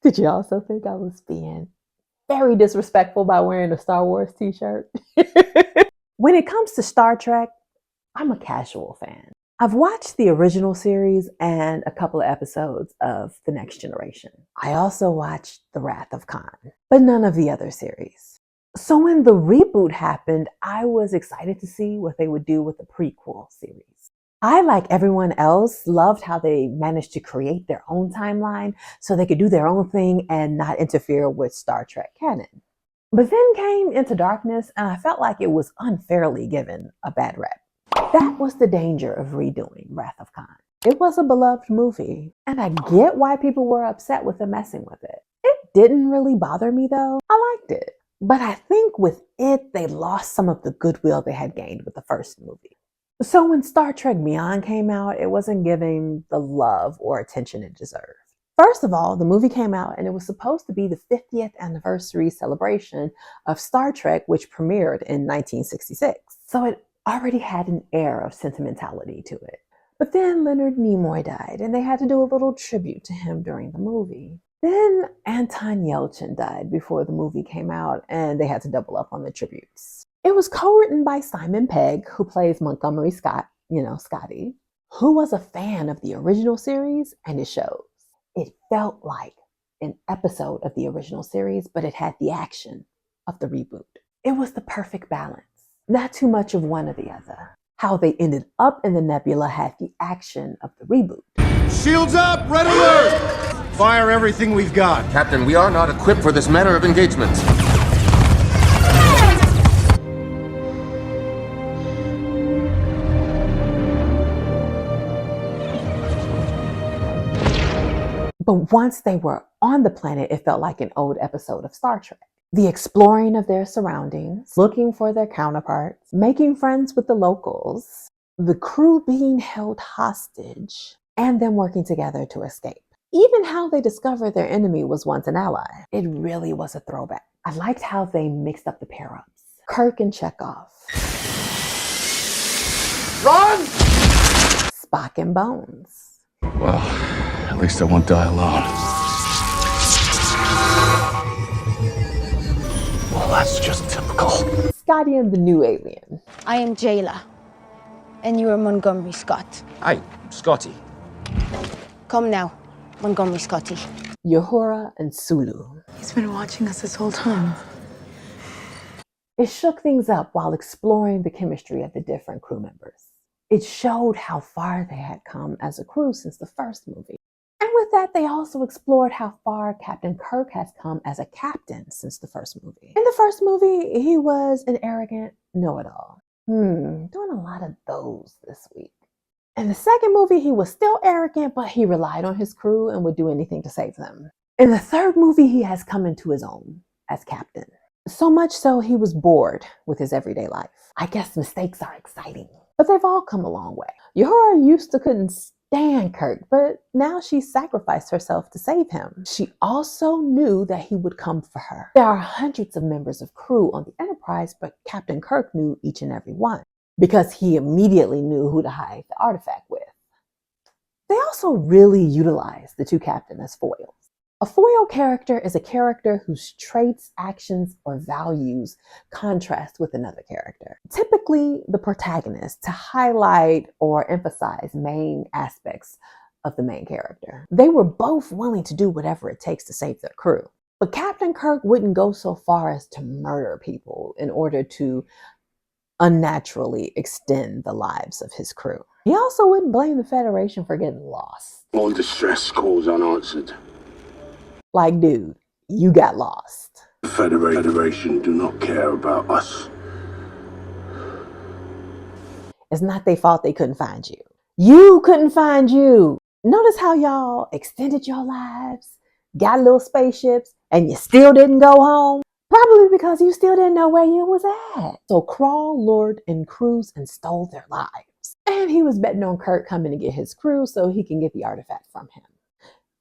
Did you also think I was being very disrespectful by wearing a Star Wars t-shirt? When it comes to Star Trek, I'm a casual fan. I've watched the original series and a couple of episodes of The Next Generation. I also watched The Wrath of Khan, but none of the other series. So when the reboot happened, I was excited to see what they would do with the prequel series. I, like everyone else, loved how they managed to create their own timeline so they could do their own thing and not interfere with Star Trek canon. But then came Into Darkness, and I felt like it was unfairly given a bad rep. That was the danger of redoing Wrath of Khan. It was a beloved movie, and I get why people were upset with them messing with it. It didn't really bother me though. I liked it. But I think with it, they lost some of the goodwill they had gained with the first movie. So when Star Trek Beyond came out, it wasn't giving the love or attention it deserved. First of all, the movie came out and it was supposed to be the 50th anniversary celebration of Star Trek, which premiered in 1966. So it already had an air of sentimentality to it. But then Leonard Nimoy died and they had to do a little tribute to him during the movie. Then Anton Yelchin died before the movie came out and they had to double up on the tributes. It was co-written by Simon Pegg, who plays Montgomery Scott, Scotty, who was a fan of the original series and his shows. It felt like an episode of the original series, but it had the action of the reboot. It was the perfect balance. Not too much of one or the other. How they ended up in the nebula had the action of the reboot. Shields up! Red alert! Fire everything we've got. Captain, we are not equipped for this manner of engagement. But once they were on the planet, it felt like an old episode of Star Trek. The exploring of their surroundings, looking for their counterparts, making friends with the locals, the crew being held hostage, and them working together to escape. Even how they discovered their enemy was once an ally. It really was a throwback. I liked how they mixed up the pair-ups. Kirk and Chekhov. Run! Spock and Bones. Well, at least I won't die alone. Well, that's just typical. Scotty and the new alien. I am Jayla, and you are Montgomery Scott. Hi, Scotty. Come now, Montgomery Scotty. Uhura and Sulu. He's been watching us this whole time. It shook things up while exploring the chemistry of the different crew members. It showed how far they had come as a crew since the first movie. And with that, they also explored how far Captain Kirk has come as a captain since the first movie. In the first movie, he was an arrogant know-it-all. Doing a lot of those this week. In the second movie, he was still arrogant, but he relied on his crew and would do anything to save them. In the third movie, he has come into his own as captain. So much so, he was bored with his everyday life. I guess mistakes are exciting, but they've all come a long way. Uhura used to couldn't stand Kirk, but now she sacrificed herself to save him. She also knew that he would come for her. There are hundreds of members of crew on the Enterprise, but Captain Kirk knew each and every one because he immediately knew who to hide the artifact with. They also really utilized the two captains as foils. A foil character is a character whose traits, actions, or values contrast with another character. Typically the protagonist to highlight or emphasize main aspects of the main character. They were both willing to do whatever it takes to save their crew. But Captain Kirk wouldn't go so far as to murder people in order to unnaturally extend the lives of his crew. He also wouldn't blame the Federation for getting lost. All distress calls unanswered. Like, dude, you got lost. The Federation do not care about us. It's not their fault they couldn't find you. You couldn't find you. Notice how y'all extended your lives, got little spaceships, and you still didn't go home? Probably because you still didn't know where you was at. So Krall lured in crews and stole their lives. And he was betting on Kirk coming to get his crew so he can get the artifact from him.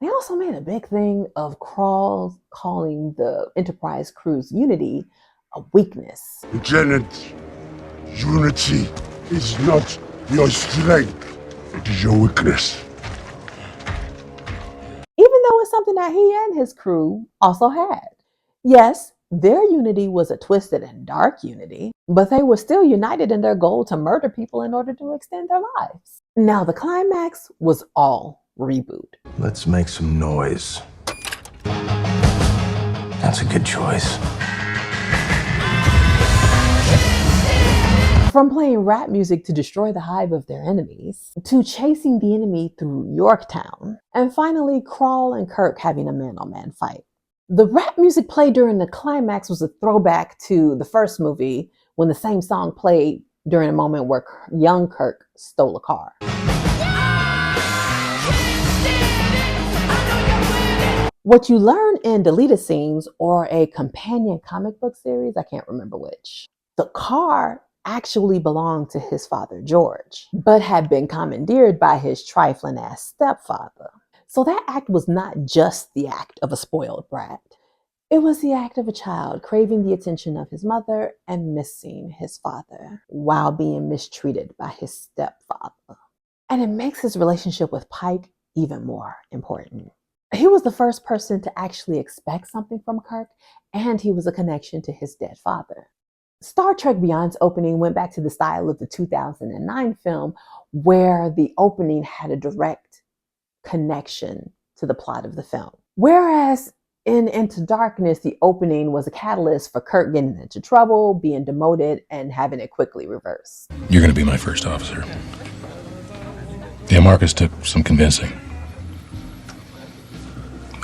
They also made a big thing of Krall calling the Enterprise crew's unity a weakness. Lieutenant, unity is not your strength, it is your weakness. Even though it something that he and his crew also had. Yes, their unity was a twisted and dark unity, but they were still united in their goal to murder people in order to extend their lives. Now, the climax was all Reboot. Let's make some noise. That's a good choice. From playing rap music to destroy the hive of their enemies, to chasing the enemy through Yorktown, and finally Krall and Kirk having a man-on-man fight. The rap music played during the climax was a throwback to the first movie when the same song played during a moment where young Kirk stole a car. What you learn in deleted scenes or a companion comic book series, I can't remember which, the car actually belonged to his father, George, but had been commandeered by his trifling ass stepfather. So that act was not just the act of a spoiled brat. It was the act of a child craving the attention of his mother and missing his father while being mistreated by his stepfather. And it makes his relationship with Pike even more important. He was the first person to actually expect something from Kirk, and he was a connection to his dead father. Star Trek Beyond's opening went back to the style of the 2009 film, where the opening had a direct connection to the plot of the film. Whereas in Into Darkness, the opening was a catalyst for Kirk getting into trouble, being demoted, and having it quickly reversed. You're going to be my first officer. Yeah, Marcus took some convincing.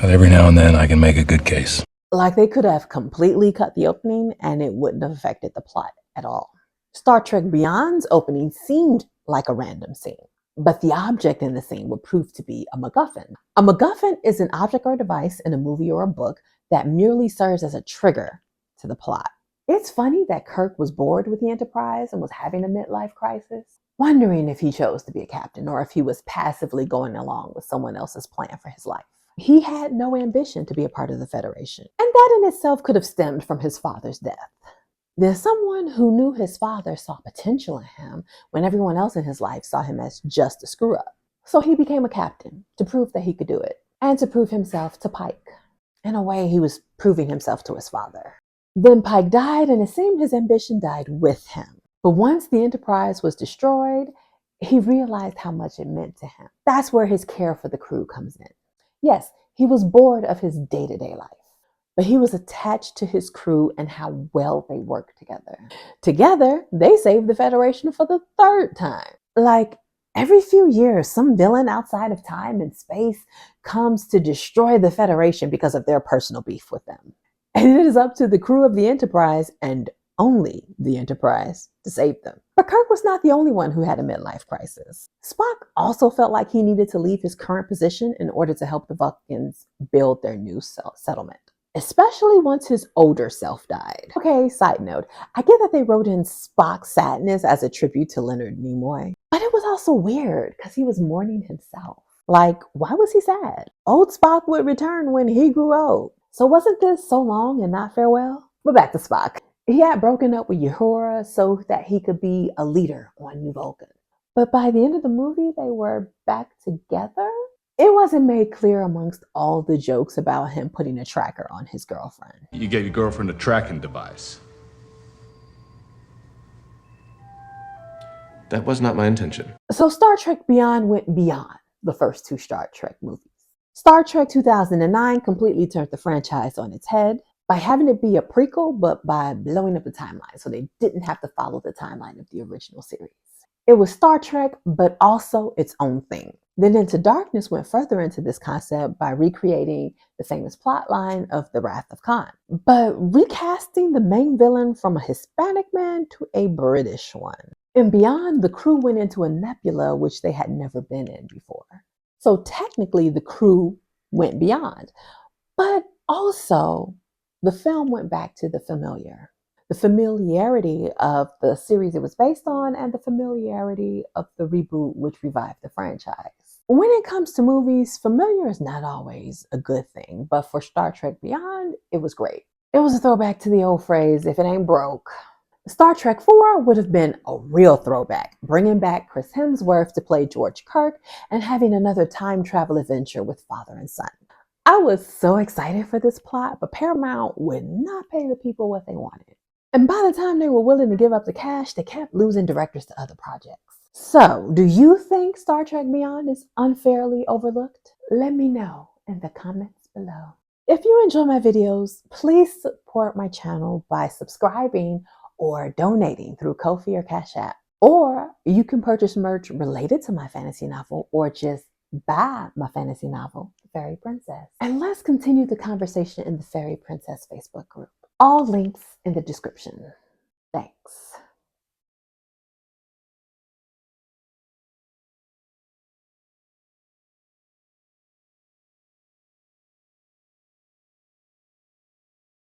But every now and then I can make a good case. Like they could have completely cut the opening and it wouldn't have affected the plot at all. Star Trek Beyond's opening seemed like a random scene, but the object in the scene would prove to be a MacGuffin. A MacGuffin is an object or device in a movie or a book that merely serves as a trigger to the plot. It's funny that Kirk was bored with the Enterprise and was having a midlife crisis, wondering if he chose to be a captain or if he was passively going along with someone else's plan for his life. He had no ambition to be a part of the Federation, and that in itself could have stemmed from his father's death. There's someone who knew his father saw potential in him when everyone else in his life saw him as just a screw-up. So he became a captain to prove that he could do it, and to prove himself to Pike. In a way, he was proving himself to his father. Then Pike died, and it seemed his ambition died with him. But once the Enterprise was destroyed, he realized how much it meant to him. That's where his care for the crew comes in. Yes, he was bored of his day-to-day life, but he was attached to his crew and how well they worked together. Together, they saved the Federation for the third time. Like, every few years, some villain outside of time and space comes to destroy the Federation because of their personal beef with them. And it is up to the crew of the Enterprise, and only the Enterprise, to save them. But Kirk was not the only one who had a midlife crisis. Spock also felt like he needed to leave his current position in order to help the Vulcans build their new settlement, especially once his older self died. Okay, side note, I get that they wrote in Spock's sadness as a tribute to Leonard Nimoy, but it was also weird because he was mourning himself. Like, why was he sad? Old Spock would return when he grew old. So wasn't this so long and not farewell? But back to Spock. He had broken up with Uhura so that he could be a leader on New Vulcan. But by the end of the movie, they were back together. It wasn't made clear amongst all the jokes about him putting a tracker on his girlfriend. You gave your girlfriend a tracking device. That was not my intention. So Star Trek Beyond went beyond the first two Star Trek movies. Star Trek 2009 completely turned the franchise on its head by having it be a prequel, but by blowing up the timeline so they didn't have to follow the timeline of the original series. It was Star Trek, but also its own thing. Then Into Darkness went further into this concept by recreating the famous plotline of The Wrath of Khan, but recasting the main villain from a Hispanic man to a British one. And Beyond, the crew went into a nebula which they had never been in before. So technically the crew went beyond, but also the film went back to the familiar. The familiarity of the series it was based on and the familiarity of the reboot which revived the franchise. When it comes to movies, familiar is not always a good thing, but for Star Trek Beyond, it was great. It was a throwback to the old phrase, if it ain't broke. Star Trek 4 would have been a real throwback, bringing back Chris Hemsworth to play George Kirk and having another time travel adventure with father and son. I was so excited for this plot, but Paramount would not pay the people what they wanted. And by the time they were willing to give up the cash, they kept losing directors to other projects. So, do you think Star Trek Beyond is unfairly overlooked? Let me know in the comments below. If you enjoy my videos, please support my channel by subscribing or donating through Ko-fi or Cash App. Or you can purchase merch related to my fantasy novel or just buy my fantasy novel, The Fairy Princess. And let's continue the conversation in the Fairy Princess Facebook group. All links in the description. Thanks.